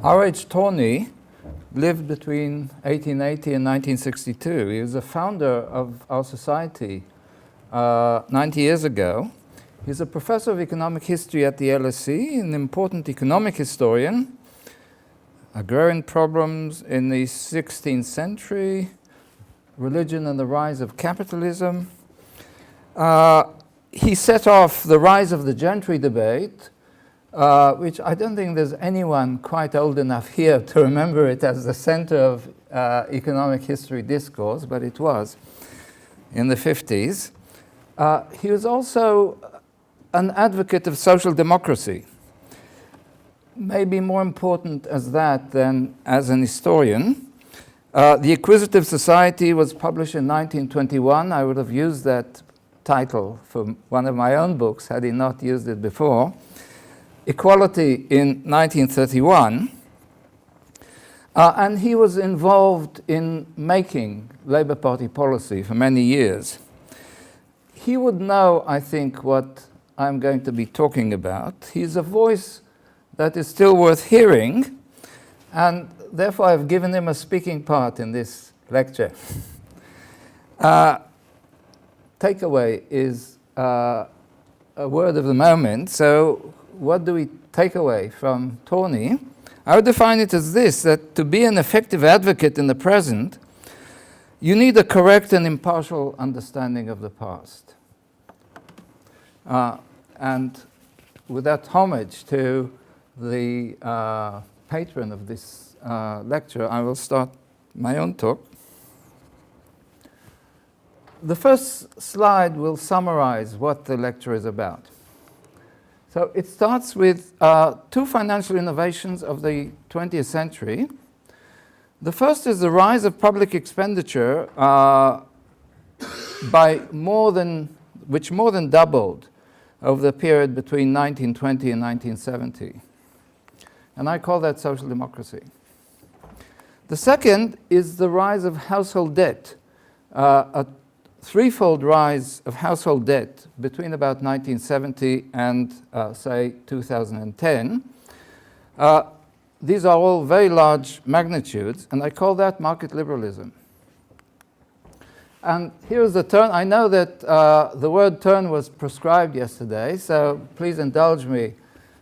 R.H. Tawney lived between 1880 and 1962. He was the founder of our society 90 years ago. He's a professor of economic history at the LSE, an important economic historian, agrarian problems in the 16th century, religion and the rise of capitalism. He set off the rise of the gentry debate, which I don't think there's anyone quite old enough here to remember it as the center of economic history discourse, but it was in the 50s. He was also an advocate of social democracy, maybe more important as that than as an historian. The Acquisitive Society was published in 1921. I would have used that title for one of my own books had he not used it before. Equality in 1931. And he was involved in making Labour Party policy for many years. He would know, I think, what I'm going to be talking about. He's a voice that is still worth hearing, and therefore I've given him a speaking part in this lecture. Takeaway is a word of the moment. So what do we take away from Tawney? I would define it as this, that to be an effective advocate in the present, you need a correct and impartial understanding of the past. And with that homage to the patron of this lecture, I will start my own talk. The first slide will summarize what the lecture is about. So it starts with two financial innovations of the 20th century. The first is the rise of public expenditure which more than doubled over the period between 1920 and 1970. And I call that social democracy. The second is the rise of household debt, a threefold rise of household debt between about 1970 and, say, 2010. These are all very large magnitudes, and I call that market liberalism. And here's the turn. I know that the word turn was prescribed yesterday, so please indulge me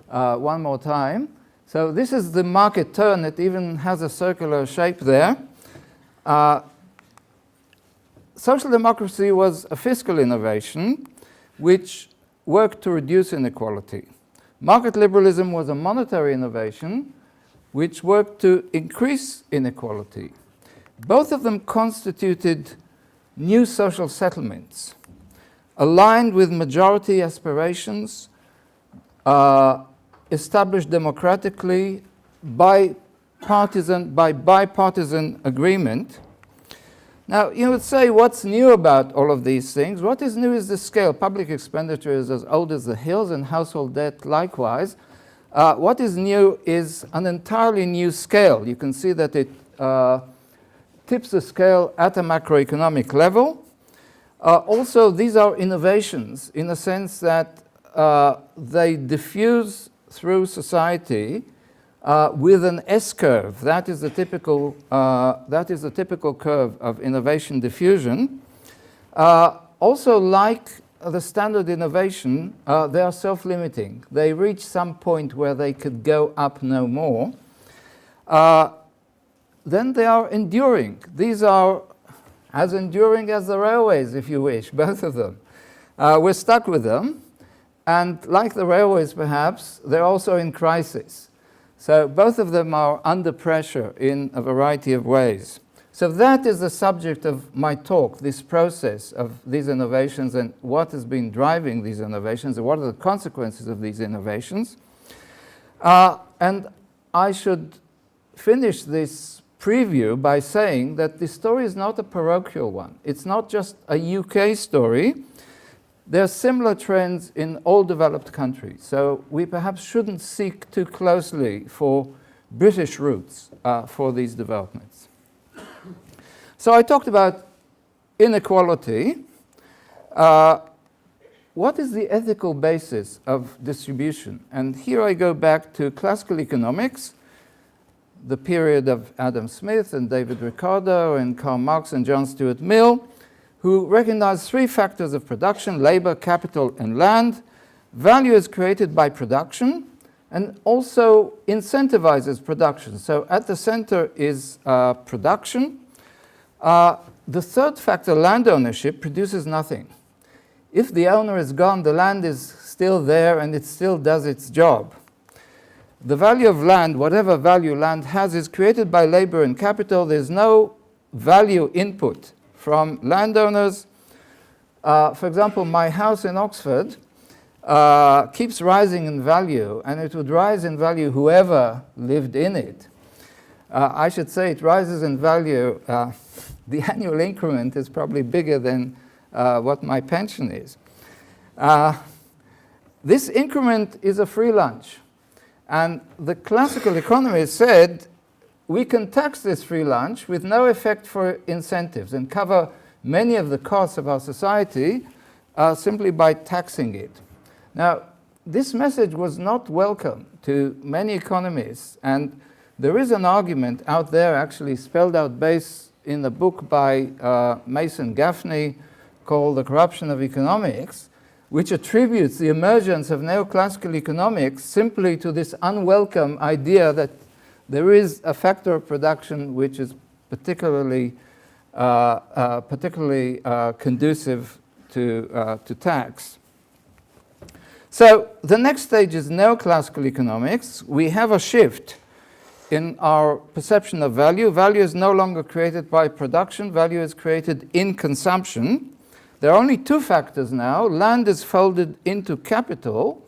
one more time. So this is the market turn. It even has a circular shape there. Social democracy was a fiscal innovation which worked to reduce inequality. Market liberalism was a monetary innovation which worked to increase inequality. Both of them constituted new social settlements, aligned with majority aspirations, established democratically by bipartisan agreement. Now, you would say, what's new about all of these things? What is new is the scale. Public expenditure is as old as the hills, and household debt likewise. What is new is an entirely new scale. You can see that it tips the scale at a macroeconomic level. Also, these are innovations in the sense that they diffuse through society with an S-curve. That is the typical curve of innovation diffusion. Also, like the standard innovation, they are self-limiting. They reach some point where they could go up no more. Then they are enduring. These are as enduring as the railways, if you wish, both of them. We're stuck with them. And like the railways, perhaps, they're also in crisis. So both of them are under pressure in a variety of ways. So that is the subject of my talk, this process of these innovations and what has been driving these innovations and what are the consequences of these innovations. And I should finish this preview by saying that this story is not a parochial one. It's not just a UK story. There are similar trends in all developed countries. So we perhaps shouldn't seek too closely for British roots for these developments. So I talked about inequality. What is the ethical basis of distribution? And here I go back to classical economics. the period of Adam Smith and David Ricardo and Karl Marx and John Stuart Mill, who recognized three factors of production: labor, capital, and land. Value is created by production and also incentivizes production. So at the center is production. The third factor, land ownership, produces nothing. If the owner is gone, the land is still there and it still does its job. The value of land, whatever value land has, is created by labor and capital. There's no value input from landowners. For example, my house in Oxford keeps rising in value, and it would rise in value whoever lived in it. I should say it rises in value. The annual increment is probably bigger than what my pension is. This increment is a free lunch. And the classical economists said, we can tax this free lunch with no effect for incentives and cover many of the costs of our society simply by taxing it. Now, this message was not welcome to many economists, and there is an argument out there actually spelled out based in a book by Mason Gaffney called The Corruption of Economics, which attributes the emergence of neoclassical economics simply to this unwelcome idea that there is a factor of production which is particularly conducive to tax. So the next stage is neoclassical economics. We have a shift in our perception of value. Value is no longer created by production. Value is created in consumption. There are only two factors now. Land is folded into capital.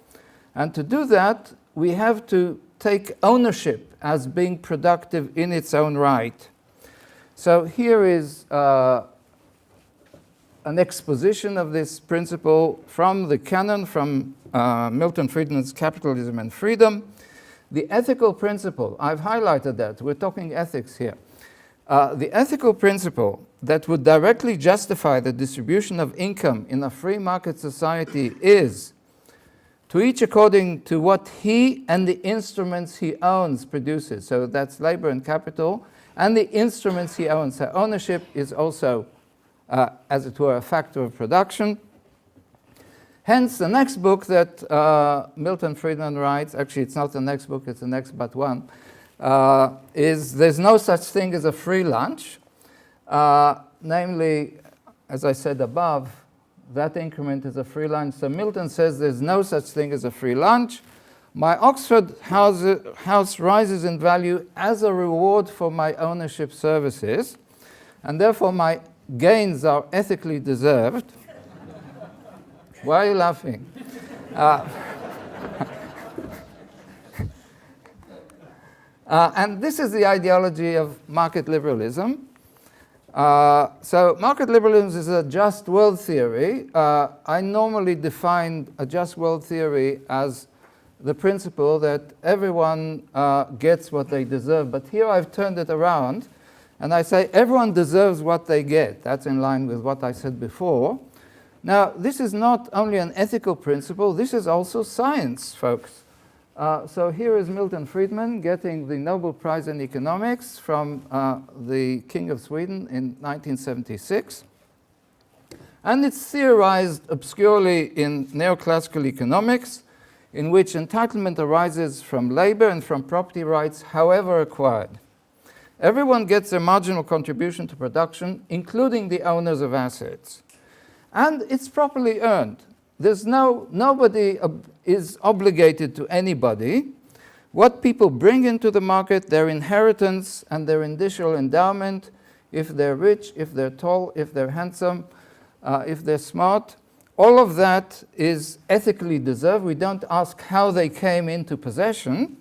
And to do that, we have to take ownership as being productive in its own right. So here is an exposition of this principle from the canon, from Milton Friedman's Capitalism and Freedom. The ethical principle, I've highlighted that. We're talking ethics here. The ethical principle that would directly justify the distribution of income in a free market society is, to each according to what he and the instruments he owns produces. So that's labor and capital, and the instruments he owns. So ownership is also, as it were, a factor of production. Hence, the next book that Milton Friedman writes, actually it's not the next book, it's the next but one, is There's No Such Thing as a Free Lunch. Namely, as I said above, that increment is a free lunch. So Milton says there's no such thing as a free lunch. My Oxford house rises in value as a reward for my ownership services, and therefore my gains are ethically deserved. Why are you laughing? And this is the ideology of market liberalism. So market liberalism is a just world theory. I normally define a just world theory as the principle that everyone gets what they deserve. But here I've turned it around, and I say everyone deserves what they get. That's in line with what I said before. Now, this is not only an ethical principle, this is also science, folks. So here is Milton Friedman getting the Nobel Prize in Economics from the King of Sweden in 1976. And it's theorized obscurely in neoclassical economics, in which entitlement arises from labor and from property rights, however acquired. Everyone gets their marginal contribution to production, including the owners of assets. And it's properly earned. There's nobody is obligated to anybody. What people bring into the market, their inheritance and their initial endowment, if they're rich, if they're tall, if they're handsome, if they're smart, all of that is ethically deserved. We don't ask how they came into possession.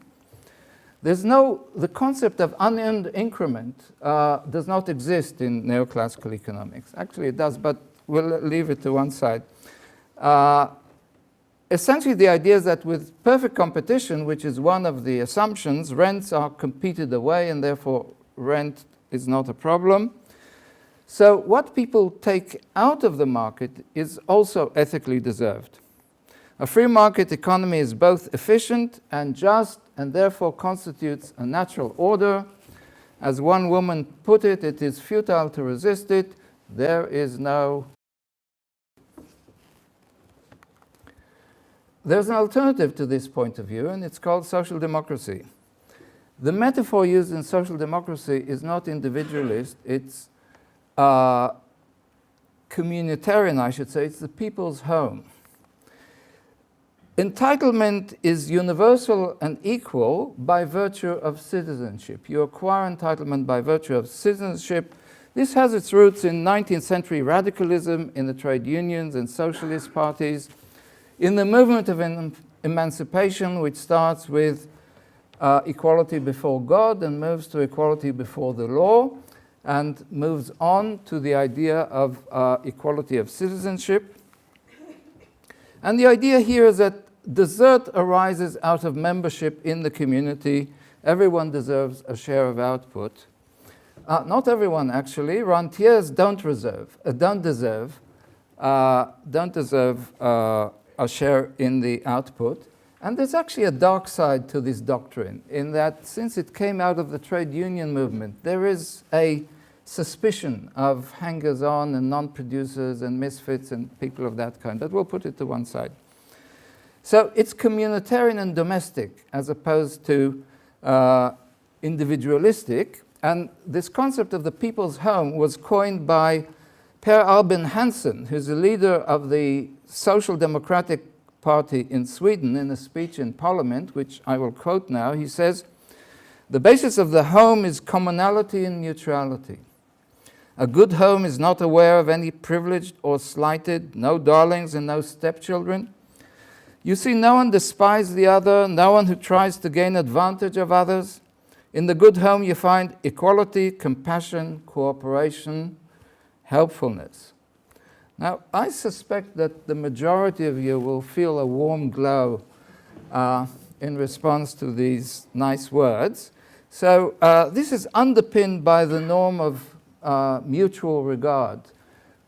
The concept of unearned increment does not exist in neoclassical economics. Actually, it does, but we'll leave it to one side. Essentially, the idea is that with perfect competition, which is one of the assumptions, rents are competed away, and therefore rent is not a problem. So what people take out of the market is also ethically deserved. A free market economy is both efficient and just, and therefore constitutes a natural order. As one woman put it, it is futile to resist it. There's an alternative to this point of view, and it's called social democracy. The metaphor used in social democracy is not individualist, it's communitarian, I should say. It's the people's home. Entitlement is universal and equal by virtue of citizenship. You acquire entitlement by virtue of citizenship. This has its roots in 19th century radicalism, in the trade unions and socialist parties, in the movement of emancipation, which starts with equality before God and moves to equality before the law, and moves on to the idea of equality of citizenship. And the idea here is that desert arises out of membership in the community. Everyone deserves a share of output. Not everyone, actually. Rentiers don't deserve a share in the output. And there's actually a dark side to this doctrine, in that since it came out of the trade union movement, there is a suspicion of hangers-on and non-producers and misfits and people of that kind. But we'll put it to one side. So it's communitarian and domestic as opposed to individualistic. And this concept of the people's home was coined by Per Albin Hansson, who's the leader of the Social Democratic Party in Sweden, in a speech in Parliament, which I will quote now. He says, "The basis of the home is commonality and neutrality. A good home is not aware of any privileged or slighted, no darlings and no stepchildren. You see no one despise the other, no one who tries to gain advantage of others. In the good home you find equality, compassion, cooperation, helpfulness." Now, I suspect that the majority of you will feel a warm glow in response to these nice words. So this is underpinned by the norm of mutual regard.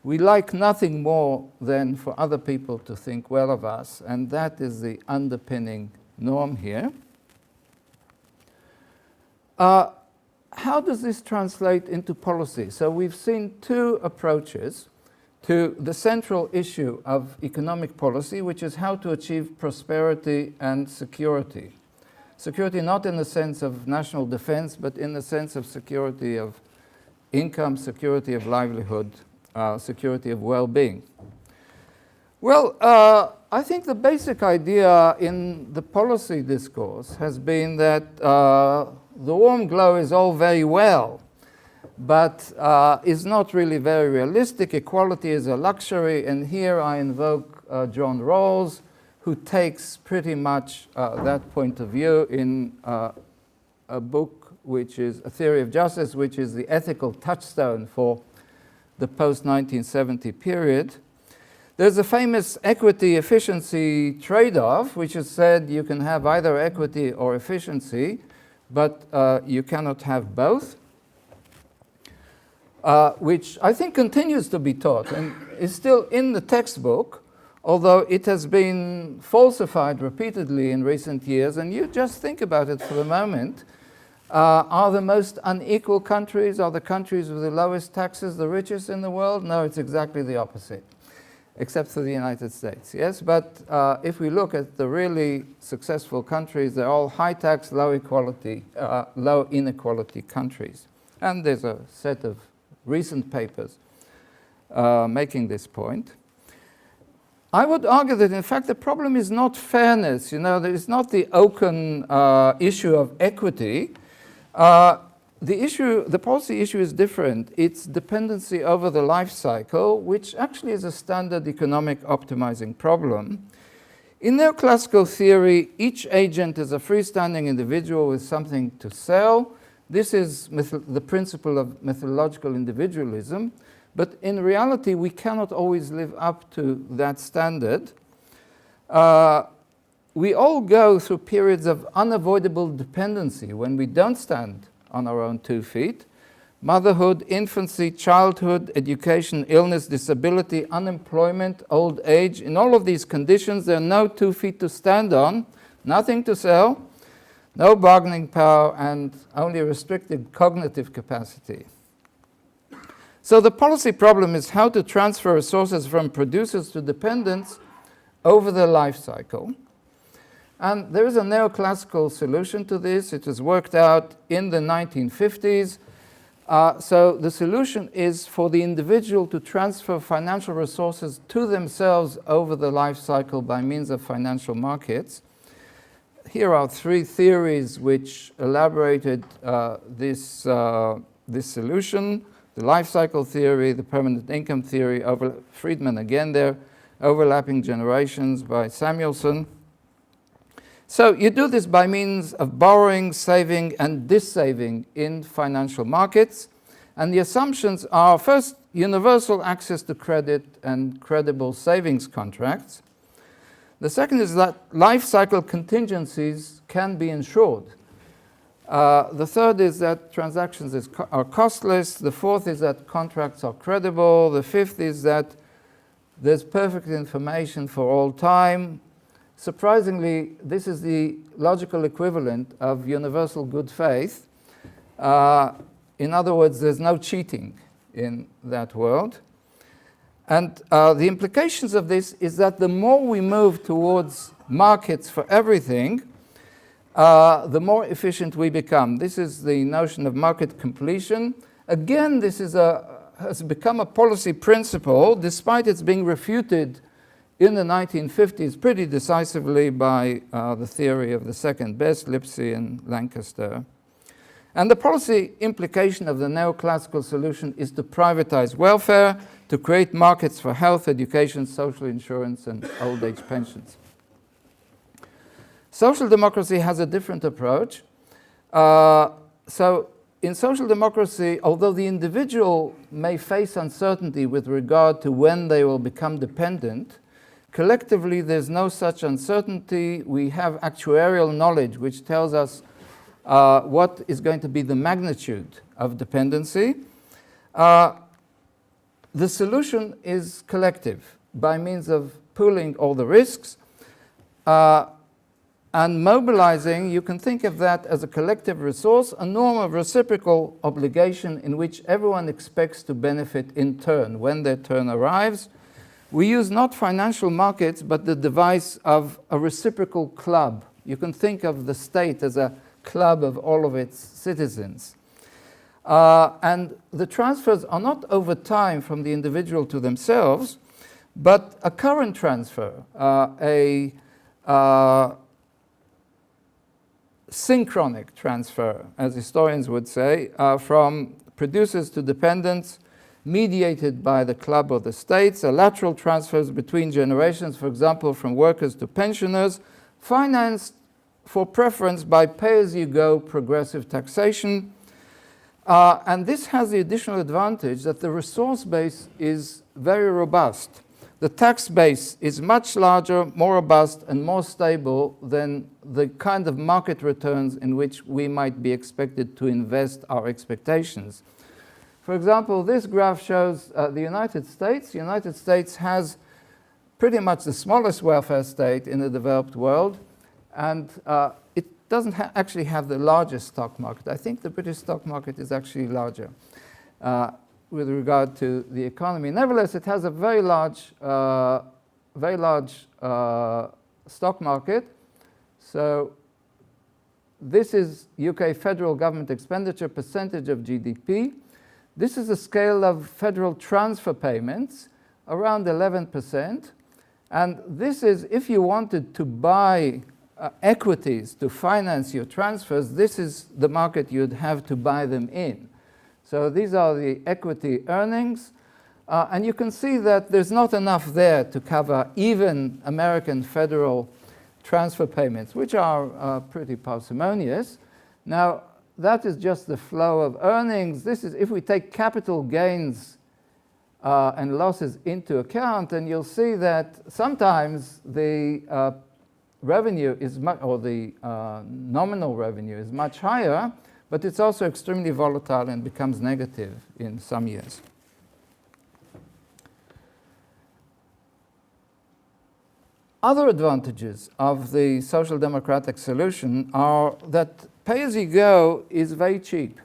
We like nothing more than for other people to think well of us, and that is the underpinning norm here. How does this translate into policy? So we've seen two approaches to the central issue of economic policy, which is how to achieve prosperity and security. Security not in the sense of national defense, but in the sense of security of income, security of livelihood, security of well-being. Well, I think the basic idea in the policy discourse has been that the warm glow is all very well, but is not really very realistic. Equality is a luxury, and here I invoke John Rawls, who takes pretty much that point of view in a book which is A Theory of Justice, which is the ethical touchstone for the post-1970 period. There's a famous equity-efficiency trade-off, which has said you can have either equity or efficiency, but you cannot have both. Which I think continues to be taught and is still in the textbook, although it has been falsified repeatedly in recent years. And you just think about it for a moment. Are the most unequal countries, are the countries with the lowest taxes the richest in the world? No, it's exactly the opposite, except for the United States, yes? But if we look at the really successful countries, they're all high tax, low inequality countries. And there's a set of recent papers making this point. I would argue that, in fact, the problem is not fairness. You know, it's not the oaken issue of equity. The policy issue is different. It's dependency over the life cycle, which actually is a standard economic optimizing problem. In neoclassical theory, each agent is a freestanding individual with something to sell. This is the principle of methodological individualism, but in reality, we cannot always live up to that standard. We all go through periods of unavoidable dependency when we don't stand on our own 2 feet, motherhood, infancy, childhood, education, illness, disability, unemployment, old age. In all of these conditions, there are no 2 feet to stand on, nothing to sell, no bargaining power, and only restricted cognitive capacity. So the policy problem is how to transfer resources from producers to dependents over their life cycle. And there is a neoclassical solution to this. It was worked out in the 1950s. So the solution is for the individual to transfer financial resources to themselves over the life cycle by means of financial markets. Here are 3 theories which elaborated this solution: the life cycle theory, the permanent income theory, Friedman again there, overlapping generations by Samuelson. So you do this by means of borrowing, saving, and dissaving in financial markets. And the assumptions are, first, universal access to credit and credible savings contracts. The second is that life cycle contingencies can be insured. The third is that transactions are costless. The fourth is that contracts are credible. The fifth is that there's perfect information for all time. Surprisingly, this is the logical equivalent of universal good faith. In other words, there's no cheating in that world. And the implications of this is that the more we move towards markets for everything, the more efficient we become. This is the notion of market completion. Again, this has become a policy principle, despite its being refuted in the 1950s pretty decisively by the theory of the second best, Lipsey and Lancaster. And the policy implication of the neoclassical solution is to privatize welfare, to create markets for health, education, social insurance, and old age pensions. Social democracy has a different approach. So in social democracy, although the individual may face uncertainty with regard to when they will become dependent, collectively there's no such uncertainty. We have actuarial knowledge which tells us what is going to be the magnitude of dependency. The solution is collective by means of pooling all the risks and mobilizing. You can think of that as a collective resource, a norm of reciprocal obligation in which everyone expects to benefit in turn when their turn arrives. We use not financial markets, but the device of a reciprocal club. You can think of the state as a club of all of its citizens. And the transfers are not over time from the individual to themselves, but a current transfer, a synchronic transfer, as historians would say, from producers to dependents, mediated by the club or the states, lateral transfers between generations, for example, from workers to pensioners, financed for preference by pay-as-you-go progressive taxation. And this has the additional advantage that the resource base is very robust. The tax base is much larger, more robust, and more stable than the kind of market returns in which we might be expected to invest our expectations. For example, this graph shows the United States. The United States has pretty much the smallest welfare state in the developed world, and it doesn't actually have the largest stock market. I think the British stock market is actually larger with regard to the economy. Nevertheless, it has a very large stock market. So this is UK federal government expenditure percentage of GDP. This is a scale of federal transfer payments, around 11%. And this is, if you wanted to buy equities to finance your transfers, this is the market you'd have to buy them in. So these are the equity earnings. And you can see that there's not enough there to cover even American federal transfer payments, which are pretty parsimonious. Now, that is just the flow of earnings. This is if we take capital gains and losses into account, and you'll see that sometimes the revenue is or the nominal revenue is much higher, but it's also extremely volatile and becomes negative in some years. Other advantages of the social democratic solution are that pay-as-you-go is very cheap.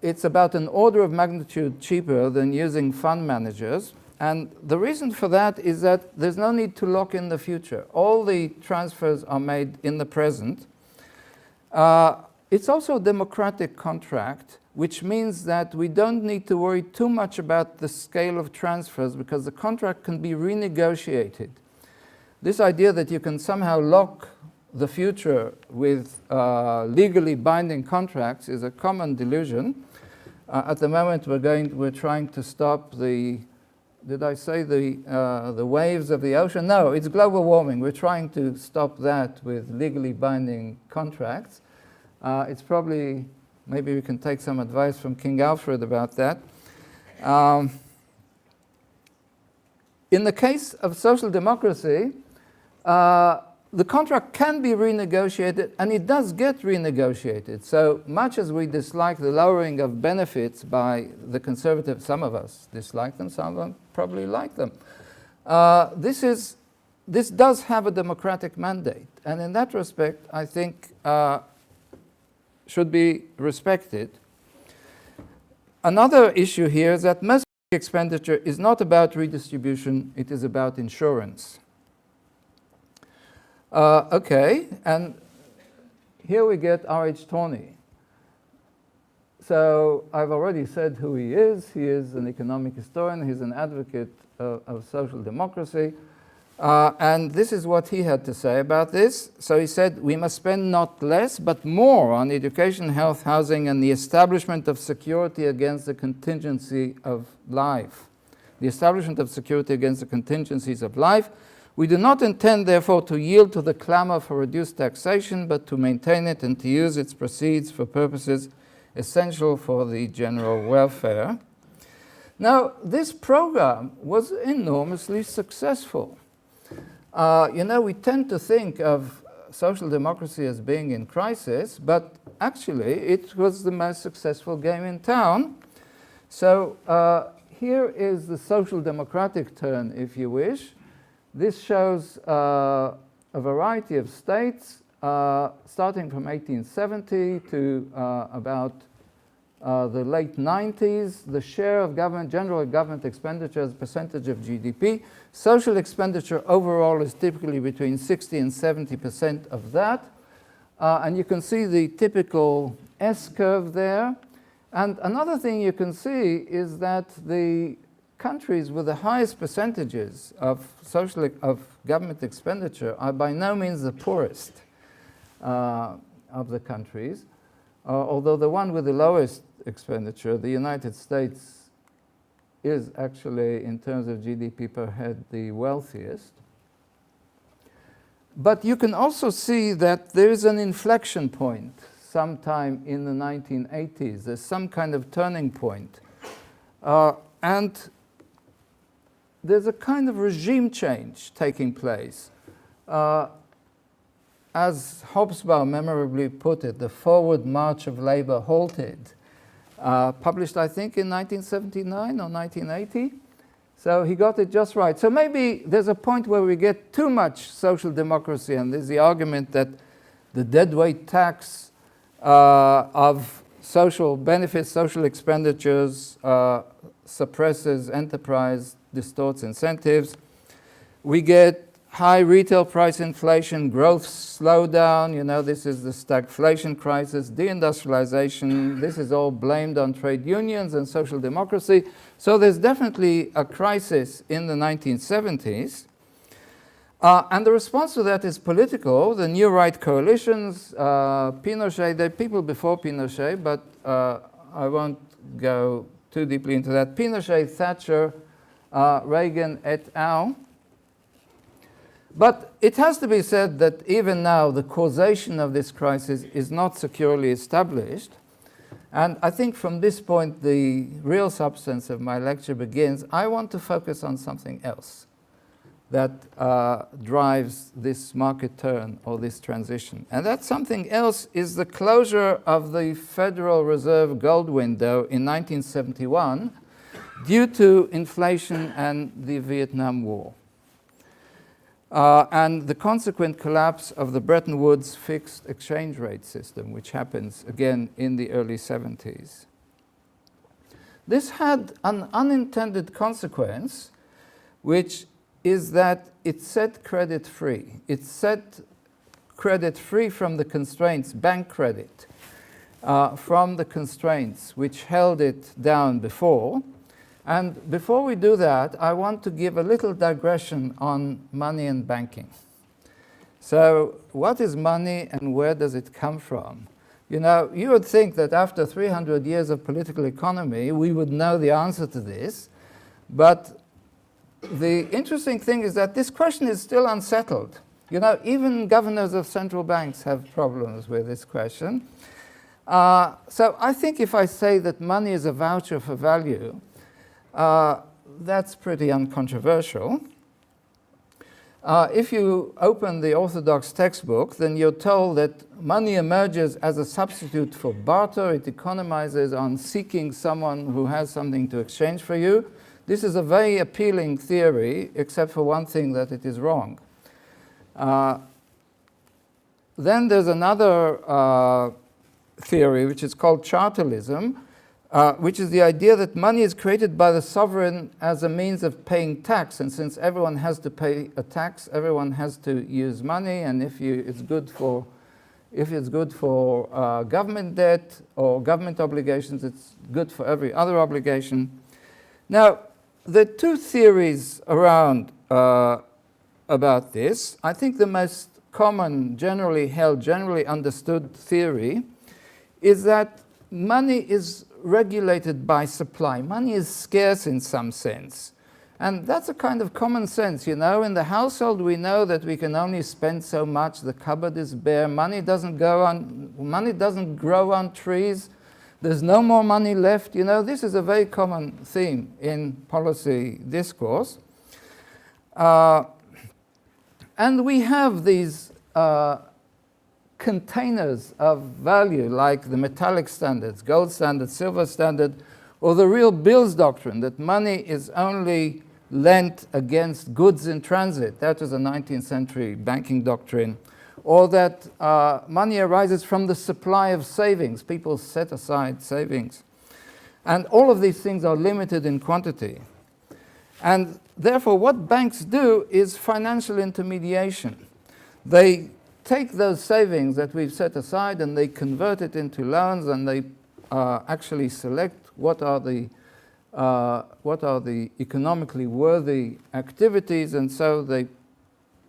It's about an order of magnitude cheaper than using fund managers. And the reason for that is that there's no need to lock in the future. All the transfers are made in the present. It's also a democratic contract, which means that we don't need to worry too much about the scale of transfers because the contract can be renegotiated. This idea that you can somehow lock the future with legally binding contracts is a common delusion. At the moment, we're trying to stop the, did I say the waves of the ocean? No, it's global warming. We're trying to stop that with legally binding contracts. It's probably, maybe we can take some advice from King Alfred about that. In the case of social democracy, the contract can be renegotiated, and it does get renegotiated. So much as we dislike the lowering of benefits by the conservatives, some of us dislike them, some of them probably like them. This does have a democratic mandate, and in that respect, I think should be respected. Another issue here is that most expenditure is not about redistribution, it is about insurance. Okay, and here we get R.H. Tawney. So I've already said who he is. He is an economic historian. He's an advocate of social democracy. And this is what he had to say about this. So he said, we must spend not less, but more on education, health, housing, and the establishment of security against the contingency of life. The establishment of security against the contingencies of life. We do not intend, therefore, to yield to the clamor for reduced taxation, but to maintain it and to use its proceeds for purposes essential for the general welfare. Now, this program was enormously successful. You know, we tend to think of social democracy as being in crisis, but actually it was the most successful game in town. So here is the social democratic turn, if you wish. This shows a variety of states, starting from 1870 to about the late 90s. The share of general government expenditure as a percentage of GDP. Social expenditure overall is typically between 60 and 70% of that. And you can see the typical S-curve there. And another thing you can see is that the countries with the highest percentages of government expenditure are by no means the poorest of the countries, although the one with the lowest expenditure, the United States, is actually, in terms of GDP per head, the wealthiest. But you can also see that there is an inflection point sometime in the 1980s. There's some kind of turning point. And there's a kind of regime change taking place. As Hobsbawm memorably put it, the forward march of labor halted. Published, I think, in 1979 or 1980. So he got it just right. So maybe there's a point where we get too much social democracy, and there's the argument that the deadweight tax of social benefits, social expenditures, suppresses enterprise, distorts incentives. We get high retail price inflation, growth slowdown. You know, this is the stagflation crisis, deindustrialization. This is all blamed on trade unions and social democracy. So there's definitely a crisis in the 1970s. And the response to that is political. The new right coalitions, Pinochet, there are people before Pinochet, but I won't go too deeply into that. Pinochet, Thatcher, Reagan et al. But it has to be said that even now the causation of this crisis is not securely established. And I think from this point the real substance of my lecture begins. I want to focus on something else. that drives this market turn or this transition. And that something else is the closure of the Federal Reserve gold window in 1971 due to inflation and the Vietnam War. And the consequent collapse of the Bretton Woods fixed exchange rate system, which happens again in the early 70s. This had an unintended consequence, which is that it set credit free. It set credit free from the constraints, bank credit, from the constraints which held it down before. And before we do that, I want to give a little digression on money and banking. So what is money and where does it come from? You know, you would think that after 300 years of political economy, we would know the answer to this. But the interesting thing is that this question is still unsettled. You know, even governors of central banks have problems with this question. So I think if I say that money is a voucher for value, that's pretty uncontroversial. If you open the orthodox textbook, then you're told that money emerges as a substitute for barter. It economizes on seeking someone who has something to exchange for you. This is a very appealing theory, except for one thing, that it is wrong. Then there's another theory, which is called chartalism, which is the idea that money is created by the sovereign as a means of paying tax. And since everyone has to pay a tax, everyone has to use money. And if it's good for government debt or government obligations, it's good for every other obligation. Now, there are two theories around about this. I think the most common, generally held, generally understood theory is that money is regulated by supply. Money is scarce in some sense. And that's a kind of common sense, you know. In the household, we know that we can only spend so much. The cupboard is bare. Money doesn't grow on trees. There's no more money left. You know, this is a very common theme in policy discourse. And we have these containers of value, like the metallic standards, gold standard, silver standard, or the real bills doctrine, that money is only lent against goods in transit. That was a 19th century banking doctrine. Or that money arises from the supply of savings. People set aside savings. And all of these things are limited in quantity. And therefore, what banks do is financial intermediation. They take those savings that we've set aside and they convert it into loans, and they actually select what are the economically worthy activities, and so they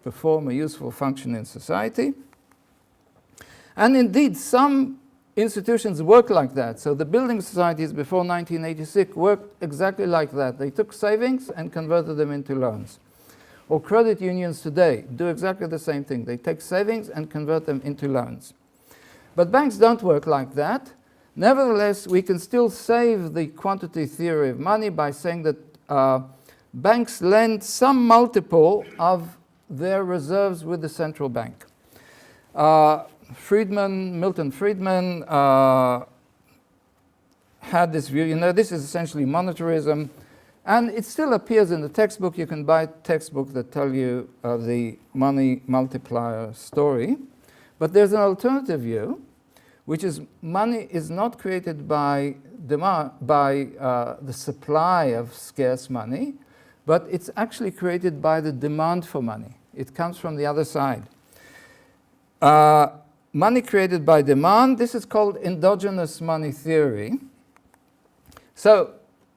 perform a useful function in society. And indeed, some institutions work like that. So the building societies before 1986 worked exactly like that. They took savings and converted them into loans. Or credit unions today do exactly the same thing. They take savings and convert them into loans. But banks don't work like that. Nevertheless, we can still save the quantity theory of money by saying that banks lend some multiple of their reserves with the central bank. Milton Friedman had this view. You know, this is essentially monetarism. And it still appears in the textbook. You can buy textbooks that tell you the money multiplier story. But there's an alternative view, which is money is not created by demand, by the supply of scarce money, but it's actually created by the demand for money. It comes from the other side. Money created by demand, this is called endogenous money theory. So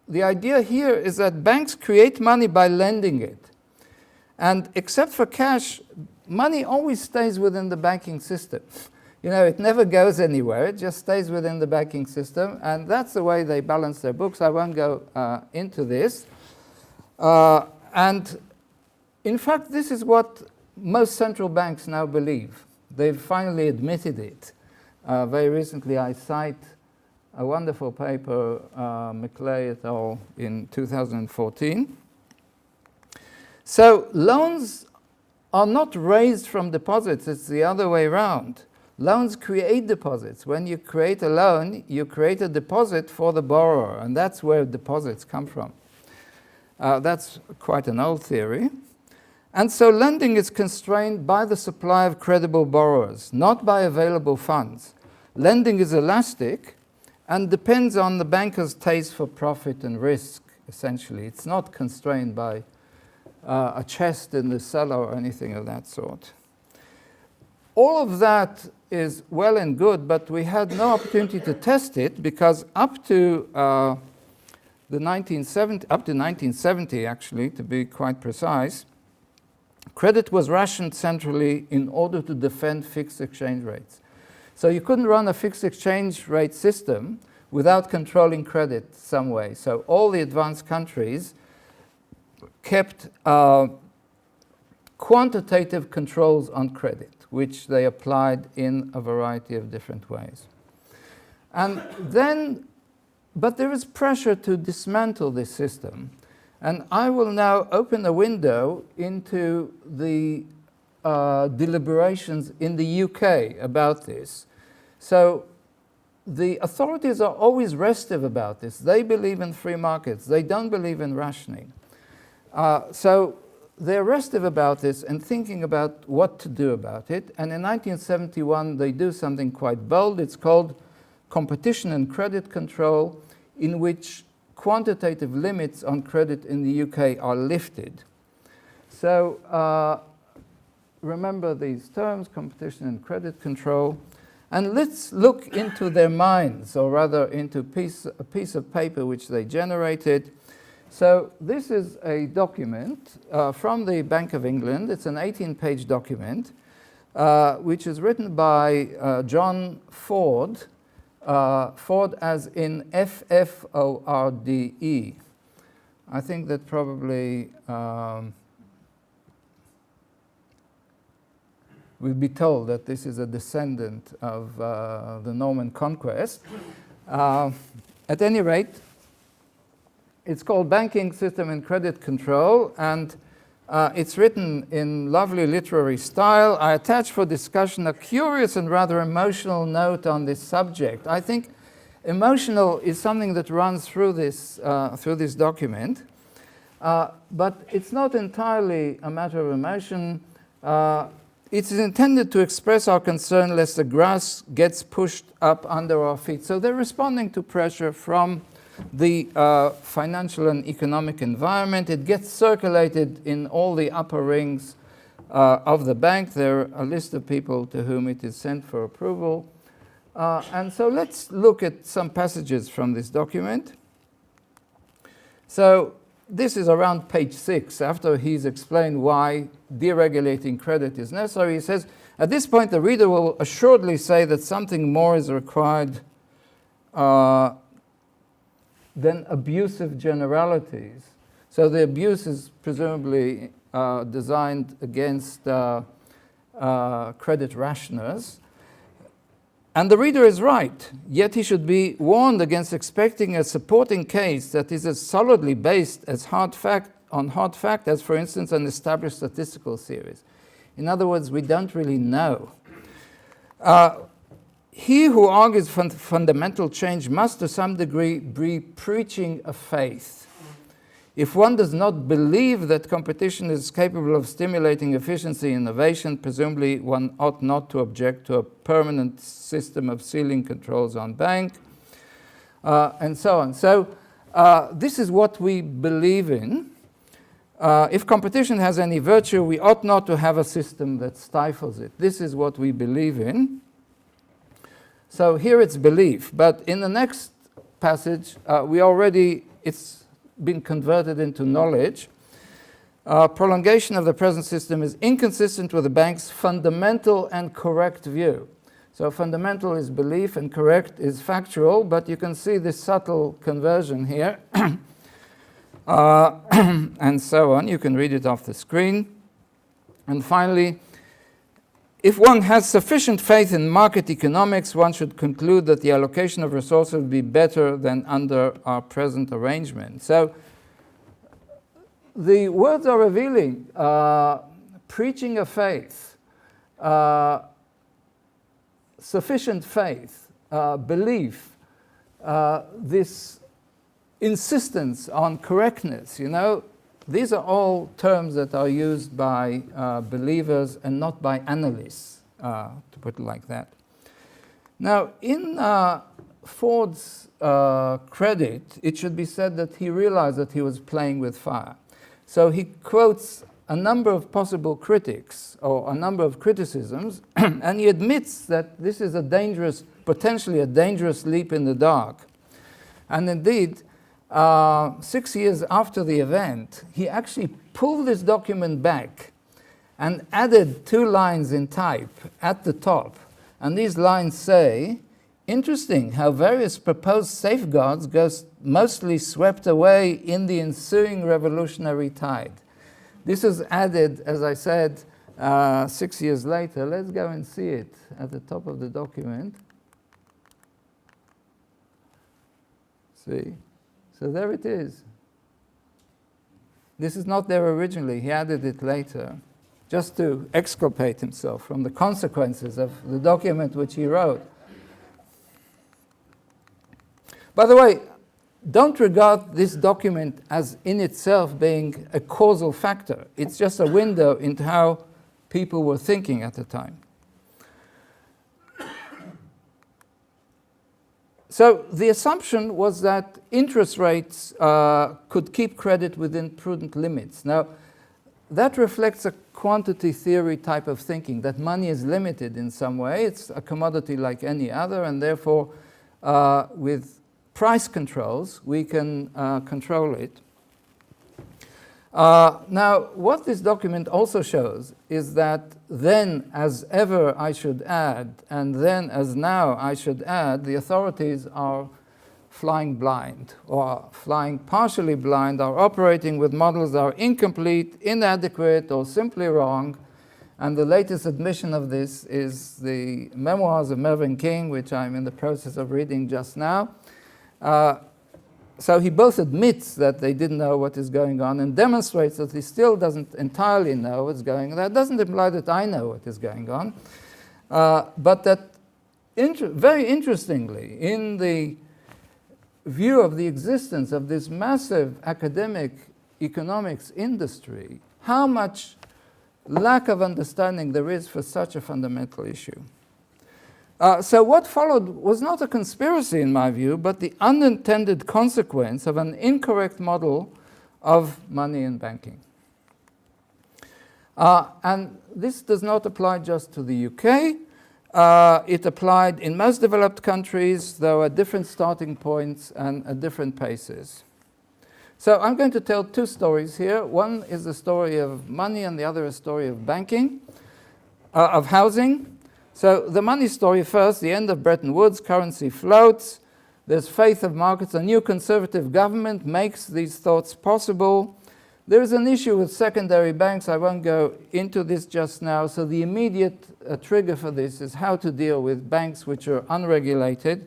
the idea here is that banks create money by lending it. And except for cash, money always stays within the banking system. You know, it never goes anywhere. It just stays within the banking system. And that's the way they balance their books. I won't go into this. And in fact, this is what most central banks now believe. They've finally admitted it. Very recently, I cite a wonderful paper, McClay et al. In 2014. So loans are not raised from deposits, it's the other way around. Loans create deposits. When you create a loan, you create a deposit for the borrower, and that's where deposits come from. That's quite an old theory. And so lending is constrained by the supply of credible borrowers, not by available funds. Lending is elastic and depends on the banker's taste for profit and risk, essentially. It's not constrained by a chest in the cellar or anything of that sort. All of that is well and good, but we had no opportunity to test it because up to 1970, actually, to be quite precise, credit was rationed centrally in order to defend fixed exchange rates. So you couldn't run a fixed exchange rate system without controlling credit some way. So all the advanced countries kept quantitative controls on credit, which they applied in a variety of different ways. And then, but there is pressure to dismantle this system. And I will now open a window into the deliberations in the UK about this. So the authorities are always restive about this. They believe in free markets. They don't believe in rationing. So they're restive about this and thinking about what to do about it. And in 1971, they do something quite bold. It's called competition and credit control, in which quantitative limits on credit in the UK are lifted. So remember these terms, competition and credit control. And let's look into their minds, or rather into a piece of paper which they generated. So this is a document from the Bank of England. It's an 18-page document, which is written by John Forde, Forde as in F-F-O-R-D-E. I think that probably we'll be told that this is a descendant of the Norman Conquest. At any rate, it's called Banking System and Credit Control, and it's written in lovely literary style. I attach for discussion a curious and rather emotional note on this subject. I think emotional is something that runs through this document, but it's not entirely a matter of emotion. It is intended to express our concern lest the grass gets pushed up under our feet. So they're responding to pressure from the financial and economic environment. It gets circulated in all the upper rings of the bank. There are a list of people to whom it is sent for approval. And so let's look at some passages from this document. So this is around page 6, after he's explained why deregulating credit is necessary. He says, at this point, the reader will assuredly say that something more is required than abusive generalities. So the abuse is presumably designed against credit rationers. And the reader is right, yet he should be warned against expecting a supporting case that is as solidly based as hard fact as, for instance, an established statistical series. In other words, we don't really know. He who argues fundamental change must to some degree be preaching a faith. If one does not believe that competition is capable of stimulating efficiency and innovation, presumably one ought not to object to a permanent system of ceiling controls on bank, and so on. So this is what we believe in. If competition has any virtue, we ought not to have a system that stifles it. This is what we believe in. So here it's belief, but in the next passage, it's been converted into knowledge. Prolongation of the present system is inconsistent with the bank's fundamental and correct view. So fundamental is belief and correct is factual, but you can see this subtle conversion here. And so on. You can read it off the screen. And finally, if one has sufficient faith in market economics, one should conclude that the allocation of resources will be better than under our present arrangement. So the words are revealing. Preaching a faith, sufficient faith, belief, this insistence on correctness, you know, these are all terms that are used by believers and not by analysts, to put it like that. Now, in Ford's credit, it should be said that he realized that he was playing with fire. So he quotes a number of possible critics or a number of criticisms, and he admits that this is a dangerous, potentially a dangerous leap in the dark. And indeed, 6 years after the event, he actually pulled this document back and added 2 lines in type at the top. And these lines say, "Interesting how various proposed safeguards go mostly swept away in the ensuing revolutionary tide." This is added, as I said, 6 years later. Let's go and see it at the top of the document. See? So there it is. This is not there originally. He added it later, just to exculpate himself from the consequences of the document which he wrote. By the way, don't regard this document as in itself being a causal factor. It's just a window into how people were thinking at the time. So the assumption was that interest rates could keep credit within prudent limits. Now, that reflects a quantity theory type of thinking, that money is limited in some way. It's a commodity like any other, and therefore, with price controls, we can control it. Now, what this document also shows is that then, as ever I should add, and then as now I should add, the authorities are flying blind, or flying partially blind, are operating with models that are incomplete, inadequate, or simply wrong. And the latest admission of this is the memoirs of Mervyn King, which I'm in the process of reading just now. So he both admits that they didn't know what is going on and demonstrates that he still doesn't entirely know what's going on. That doesn't imply that I know what is going on, but that very interestingly, in the view of the existence of this massive academic economics industry, how much lack of understanding there is for such a fundamental issue. So what followed was not a conspiracy, in my view, but the unintended consequence of an incorrect model of money and banking. And this does not apply just to the UK. It applied in most developed countries, though at different starting points and at different paces. So I'm going to tell 2 stories here. One is the story of money, and the other is a story of banking, of housing. So the money story first, the end of Bretton Woods, currency floats, there's faith of markets, a new conservative government makes these thoughts possible. There is an issue with secondary banks, I won't go into this just now, so the immediate trigger for this is how to deal with banks which are unregulated.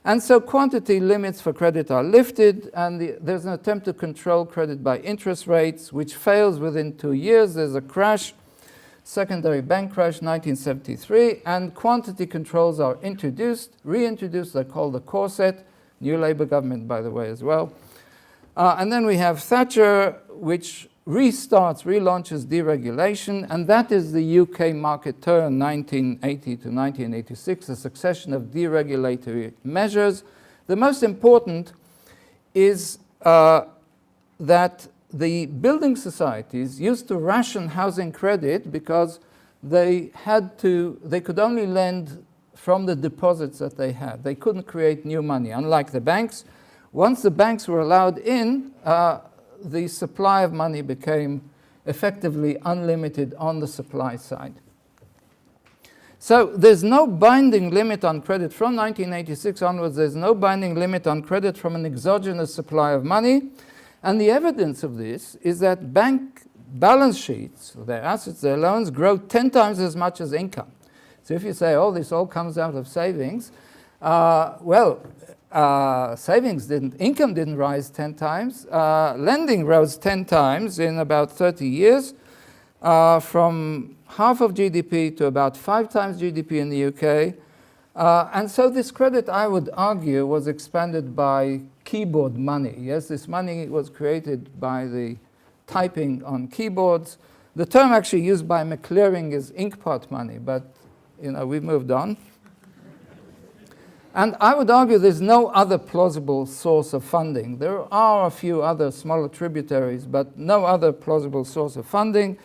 And so quantity limits for credit are lifted, and there's an attempt to control credit by interest rates, which fails within 2 years. There's a crash. Secondary bank crash, 1973, and quantity controls are reintroduced, they're called the corset, new Labour government, by the way, as well. And then we have Thatcher, which relaunches deregulation, and that is the UK market turn, 1980 to 1986, a succession of deregulatory measures. The most important is that the building societies used to ration housing credit because they could only lend from the deposits that they had. They couldn't create new money, unlike the banks. Once the banks were allowed in, the supply of money became effectively unlimited on the supply side. So there's no binding limit on credit. From 1986 onwards, there's no binding limit on credit from an exogenous supply of money. And the evidence of this is that bank balance sheets, their assets, their loans, grow 10 times as much as income. So if you say, oh, this all comes out of savings, well, income didn't rise 10 times. Lending rose 10 times in about 30 years, from half of GDP to about 5 times GDP in the UK. And so this credit, I would argue, was expanded by keyboard money. Yes, this money was created by the typing on keyboards. The term actually used by McClearing is inkpot money, but we've moved on. And I would argue there's no other plausible source of funding. There are a few other smaller tributaries, but no other plausible source of funding.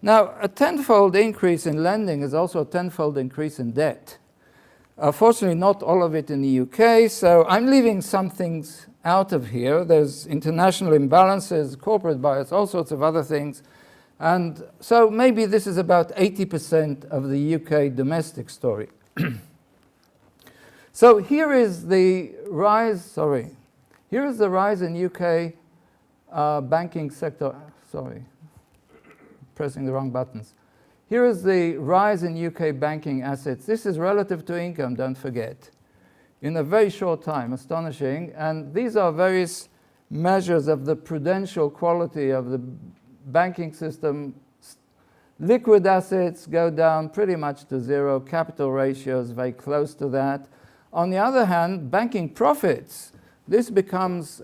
Now, a tenfold increase in lending is also a tenfold increase in debt. Fortunately, not all of it in the UK, so I'm leaving some things out of here. There's international imbalances, corporate bias, all sorts of other things. And so maybe this is about 80% of the UK domestic story. So here is the rise, here is the rise in UK banking sector, pressing the wrong buttons. Here is the rise in UK banking assets. This is relative to income, don't forget. In a very short time, astonishing. And these are various measures of the prudential quality of the banking system. Liquid assets go down pretty much to zero. Capital ratios very close to that. On the other hand, banking profits, this becomes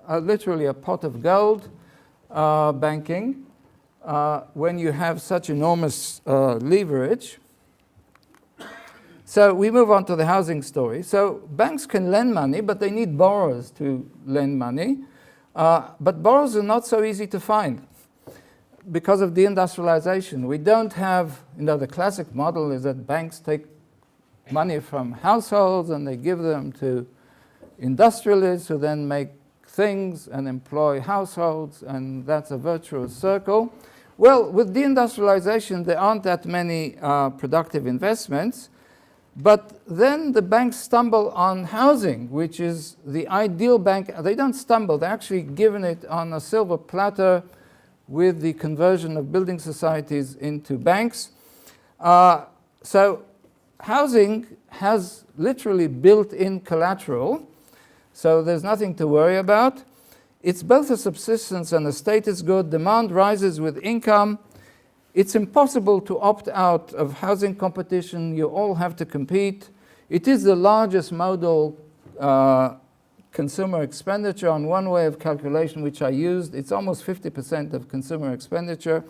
literally a pot of gold, banking, when you have such enormous leverage. So we move on to the housing story. So banks can lend money, but they need borrowers to lend money. But borrowers are not so easy to find because of deindustrialization. We don't have, the classic model is that banks take money from households and they give them to industrialists who then make things and employ households, and that's a virtuous circle. Well, with deindustrialization, there aren't that many productive investments, but then the banks stumble on housing, which is the ideal bank. They don't stumble, they're actually given it on a silver platter with the conversion of building societies into banks. So housing has literally built-in collateral, so there's nothing to worry about. It's both a subsistence and a status good. Demand rises with income. It's impossible to opt out of housing competition. You all have to compete. It is the largest modal consumer expenditure. On one way of calculation, which I used, it's almost 50% of consumer expenditure.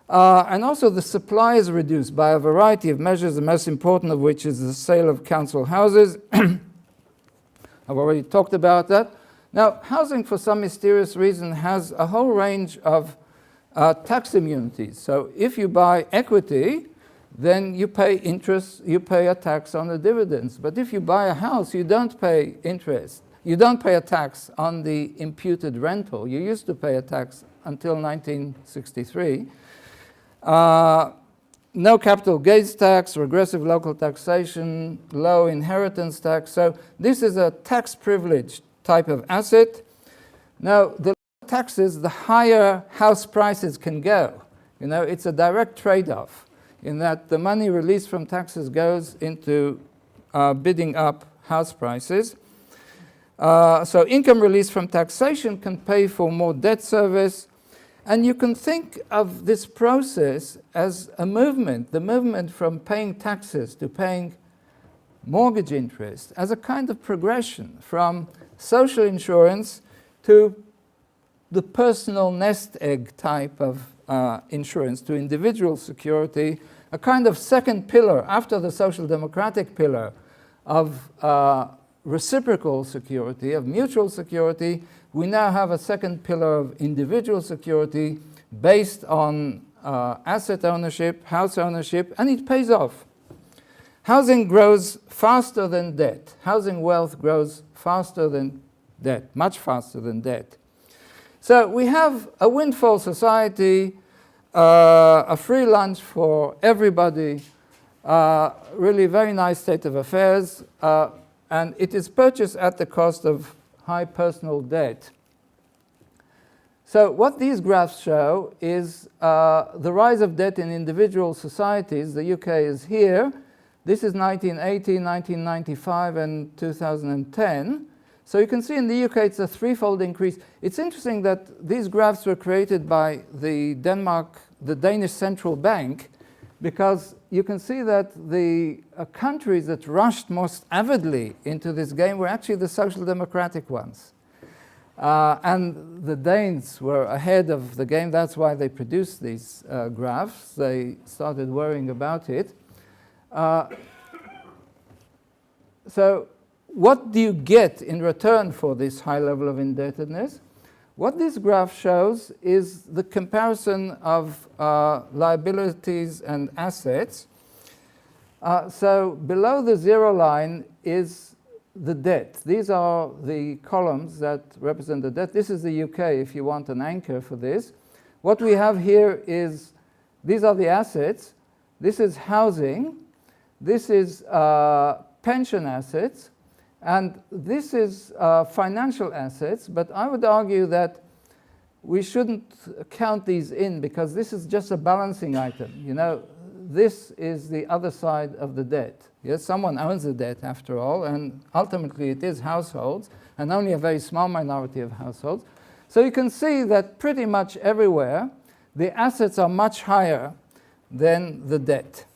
And also the supply is reduced by a variety of measures, the most important of which is the sale of council houses. I've already talked about that. Now, housing, for some mysterious reason, has a whole range of tax immunities. So if you buy equity, then you pay interest, you pay a tax on the dividends. But if you buy a house, you don't pay interest. You don't pay a tax on the imputed rental. You used to pay a tax until 1963. No capital gains tax, regressive local taxation, low inheritance tax. So this is a tax-privileged type of asset. Now, the lower taxes, the higher house prices can go. It's a direct trade-off in that the money released from taxes goes into bidding up house prices. So income released from taxation can pay for more debt service. And you can think of this process as a movement, the movement from paying taxes to paying mortgage interest, as a kind of progression from social insurance to the personal nest egg type of insurance, to individual security, a kind of second pillar after the social democratic pillar of reciprocal security, of mutual security. We now have a second pillar of individual security based on asset ownership, house ownership, and it pays off. Housing grows faster than debt. Housing wealth grows faster than debt, much faster than debt. So we have a windfall society, a free lunch for everybody, really very nice state of affairs, and it is purchased at the cost of high personal debt. So what these graphs show is the rise of debt in individual societies. The UK is here. This is 1980, 1995, and 2010. So you can see in the UK it's a threefold increase. It's interesting that these graphs were created by the Danish Central Bank, because you can see that the countries that rushed most avidly into this game were actually the social democratic ones. And the Danes were ahead of the game. That's why they produced these graphs. They started worrying about it. So what do you get in return for this high level of indebtedness? What this graph shows is the comparison of liabilities and assets. So below the zero line is the debt. These are the columns that represent the debt. This is the UK, if you want an anchor for this. What we have here is, these are the assets. This is housing. This is pension assets. And this is financial assets, but I would argue that we shouldn't count these in, because this is just a balancing item. You know, this is the other side of the debt. Yes, someone owns the debt after all, and ultimately it is households, and only a very small minority of households. So you can see that pretty much everywhere the assets are much higher than the debt.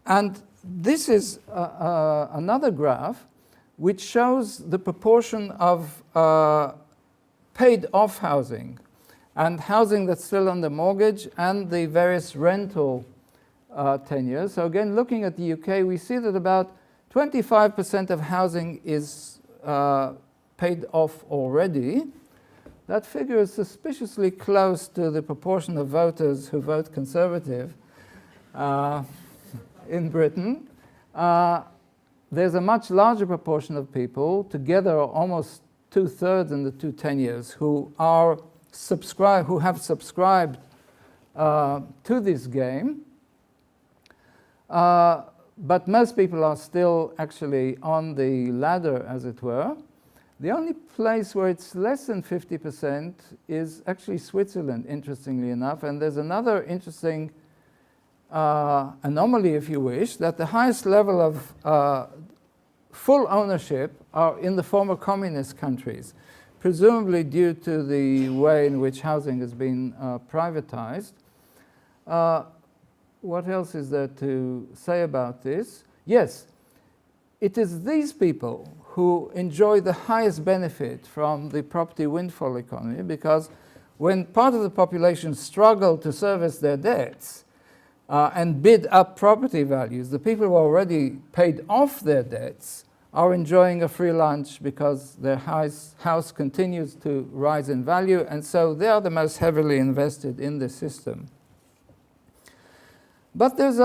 And this is another graph which shows the proportion of paid-off housing and housing that's still under mortgage and the various rental tenures. So again, looking at the UK, we see that about 25% of housing is paid off already. That figure is suspiciously close to the proportion of voters who vote Conservative in Britain. There's a much larger proportion of people, together almost 2/3 in the two tenures, who have subscribed to this game. But most people are still actually on the ladder, as it were. The only place where it's less than 50% is actually Switzerland, interestingly enough. And there's another interesting anomaly, if you wish, that the highest level of full ownership are in the former communist countries, presumably due to the way in which housing has been privatized. What else is there to say about this? Yes, it is these people who enjoy the highest benefit from the property windfall economy, because when part of the population struggle to service their debts and bid up property values, the people who already paid off their debts are enjoying a free lunch because their house continues to rise in value, and so they are the most heavily invested in the system. But there's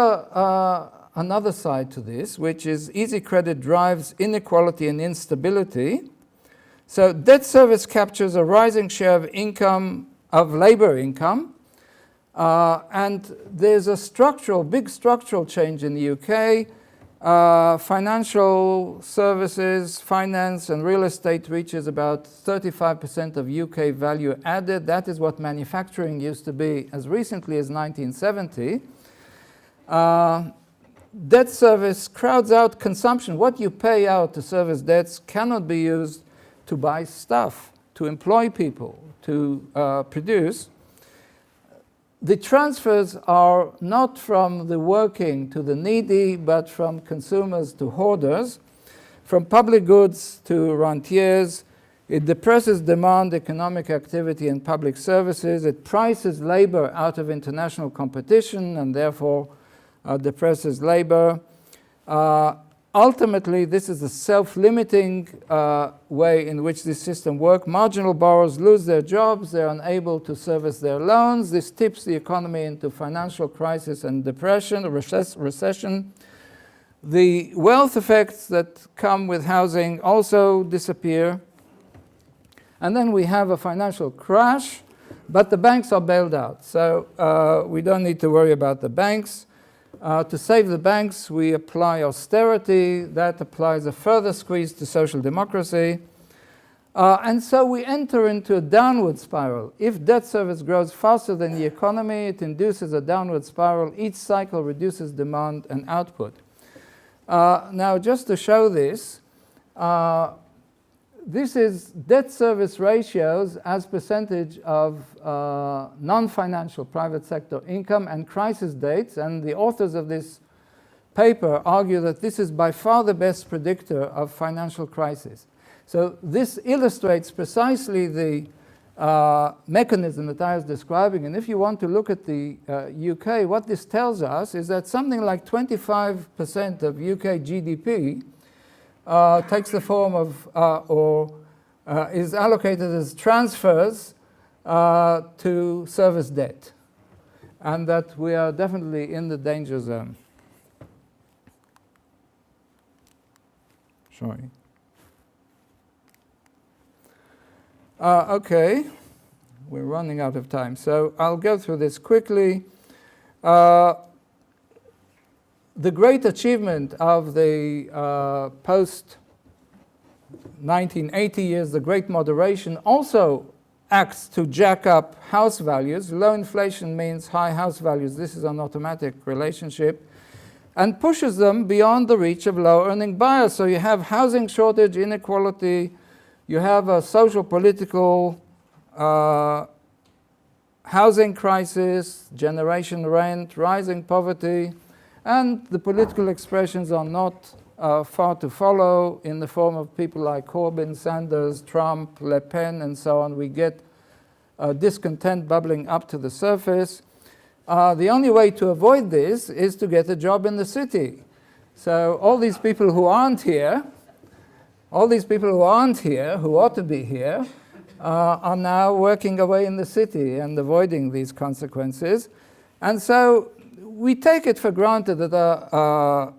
another side to this, which is easy credit drives inequality and instability. So debt service captures a rising share of income, of labor income, and there's a big structural change in the UK. Financial services, finance, and real estate reaches about 35% of UK value added. That is what manufacturing used to be as recently as 1970. Debt service crowds out consumption. What you pay out to service debts cannot be used to buy stuff, to employ people, to produce. The transfers are not from the working to the needy, but from consumers to hoarders, from public goods to rentiers. It depresses demand, economic activity, and public services. It prices labor out of international competition and therefore depresses labor. Ultimately, this is a self-limiting way in which this system works. Marginal borrowers lose their jobs. They're unable to service their loans. This tips the economy into financial crisis and depression, recession. The wealth effects that come with housing also disappear. And then we have a financial crash, but the banks are bailed out. So we don't need to worry about the banks. To save the banks, we apply austerity. That applies a further squeeze to social democracy. And so we enter into a downward spiral. If debt service grows faster than the economy, it induces a downward spiral. Each cycle reduces demand and output. Now, just to show this, this is debt service ratios as percentage of non-financial private sector income and crisis dates. And the authors of this paper argue that this is by far the best predictor of financial crisis. So this illustrates precisely the mechanism that I was describing. And if you want to look at the UK, what this tells us is that something like 25% of UK GDP takes the form of, is allocated as transfers to service debt. And that we are definitely in the danger zone. Sorry. Okay, we're running out of time, so I'll go through this quickly. The great achievement of the post-1980 years, the Great Moderation, also acts to jack up house values. Low inflation means high house values. This is an automatic relationship, and pushes them beyond the reach of low-earning buyers. So you have housing shortage, inequality, you have a social political housing crisis, generation rent, rising poverty, and the political expressions are not far to follow in the form of people like Corbyn, Sanders, Trump, Le Pen, and so on. We get discontent bubbling up to the surface. The only way to avoid this is to get a job in the city. So all these people who aren't here, who ought to be here, are now working away in the city and avoiding these consequences. And so we take it for granted that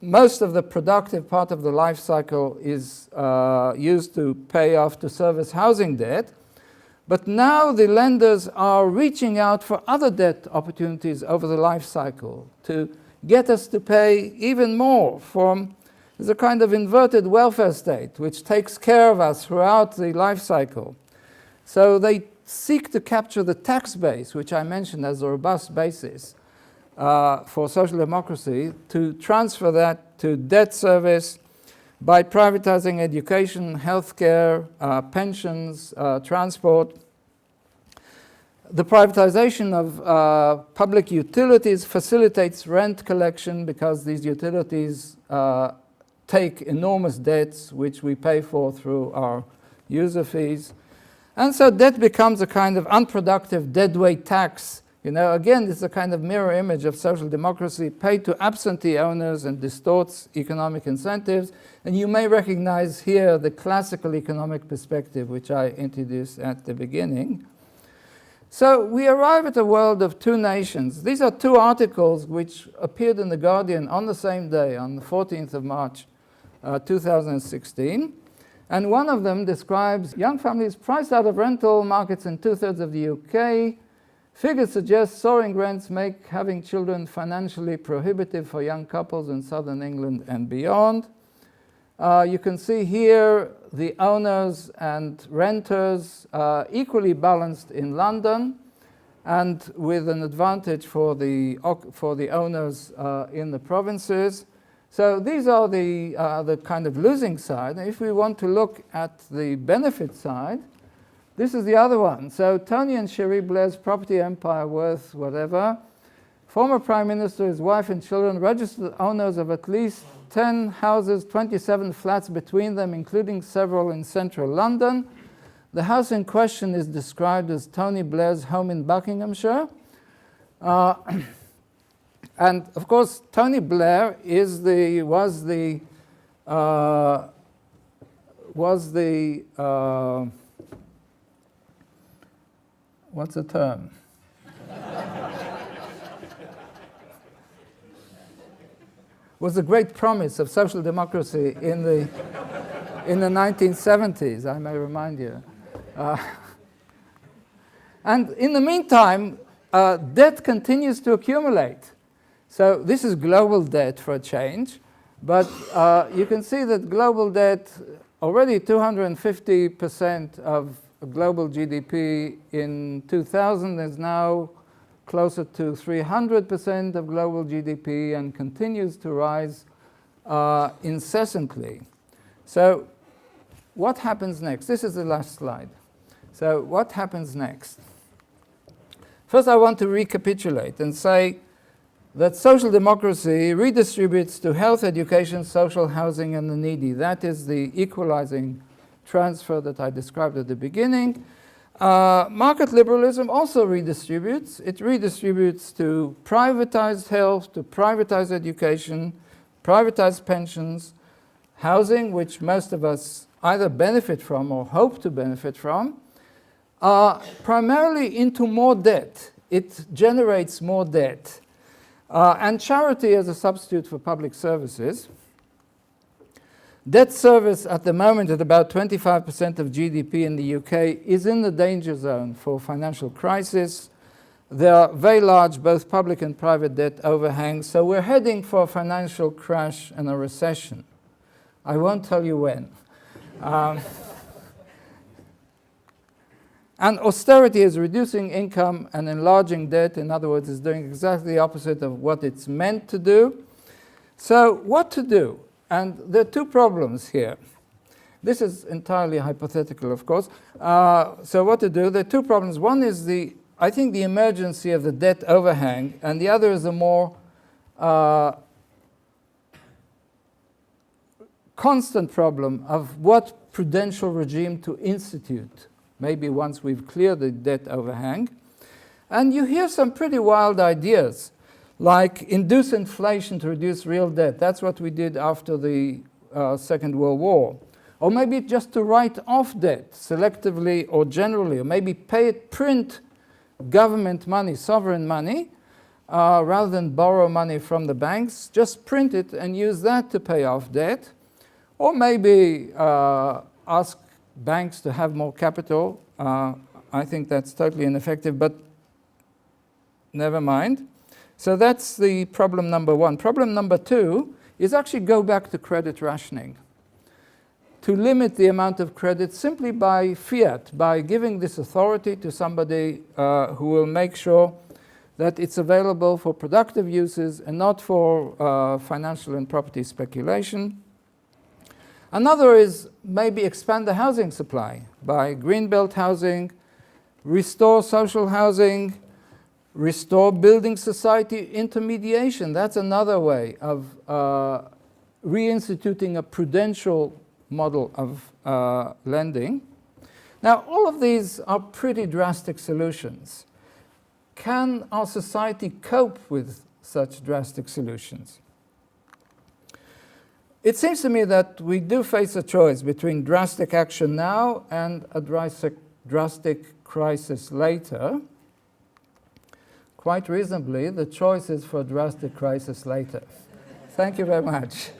most of the productive part of the life cycle is used to pay off to service housing debt. But now the lenders are reaching out for other debt opportunities over the life cycle to get us to pay even more from is a kind of inverted welfare state which takes care of us throughout the life cycle. So they seek to capture the tax base, which I mentioned as a robust basis for social democracy, to transfer that to debt service by privatizing education, healthcare, pensions, transport. The privatization of public utilities facilitates rent collection because these utilities take enormous debts which we pay for through our user fees. And so debt becomes a kind of unproductive deadweight tax. You know, again, this is a kind of mirror image of social democracy paid to absentee owners and distorts economic incentives. And you may recognize here the classical economic perspective which I introduced at the beginning. So we arrive at a world of two nations. These are two articles which appeared in The Guardian on the same day, on the 14th of March, 2016. And one of them describes young families priced out of rental markets in 2/3 of the UK. Figures suggest soaring rents make having children financially prohibitive for young couples in southern England and beyond. You can see here the owners and renters equally balanced in London, and with an advantage for the owners in the provinces. So these are the kind of losing side. And if we want to look at the benefit side, this is the other one. So Tawney and Cherie Blair's property empire worth whatever. Former Prime Minister, his wife and children, registered owners of at least 10 houses, 27 flats between them, including several in central London. The house in question is described as Tony Blair's home in Buckinghamshire. And of course, Tony Blair was the what's the term? Was the great promise of social democracy in the 1970s, I may remind you. And in the meantime, debt continues to accumulate. So this is global debt for a change, but you can see that global debt already 250% of global GDP in 2000 is now closer to 300% of global GDP and continues to rise incessantly. So what happens next? This is the last slide. So what happens next? First, I want to recapitulate and say that social democracy redistributes to health, education, social housing, and the needy. That is the equalizing transfer that I described at the beginning. Market liberalism also redistributes. It redistributes to privatized health, to privatized education, privatized pensions, housing, which most of us either benefit from or hope to benefit from, primarily into more debt. It generates more debt. And charity as a substitute for public services. Debt service at the moment at about 25% of GDP in the UK is in the danger zone for financial crisis. There are very large both public and private debt overhangs, so we're heading for a financial crash and a recession. I won't tell you when. And austerity is reducing income and enlarging debt. In other words, it's doing exactly the opposite of what it's meant to do. So what to do? And there are two problems here. This is entirely hypothetical, of course. So what to do? There are two problems. One is I think the emergency of the debt overhang, and the other is a more constant problem of what prudential regime to institute, maybe once we've cleared the debt overhang. And you hear some pretty wild ideas, like induce inflation to reduce real debt. That's what we did after the Second World War. Or maybe just to write off debt selectively or generally, or maybe print government money, sovereign money, rather than borrow money from the banks. Just print it and use that to pay off debt. Or maybe ask banks to have more capital. I think that's totally ineffective, but never mind. So that's the problem number one. Problem number two is actually go back to credit rationing. To limit the amount of credit simply by fiat, by giving this authority to somebody who will make sure that it's available for productive uses and not for financial and property speculation. Another is maybe expand the housing supply by greenbelt housing, restore social housing, restore building society intermediation. That's another way of reinstituting a prudential model of lending. Now, all of these are pretty drastic solutions. Can our society cope with such drastic solutions? It seems to me that we do face a choice between drastic action now and a drastic crisis later. Quite reasonably, the choice is for a drastic crisis later. Thank you very much.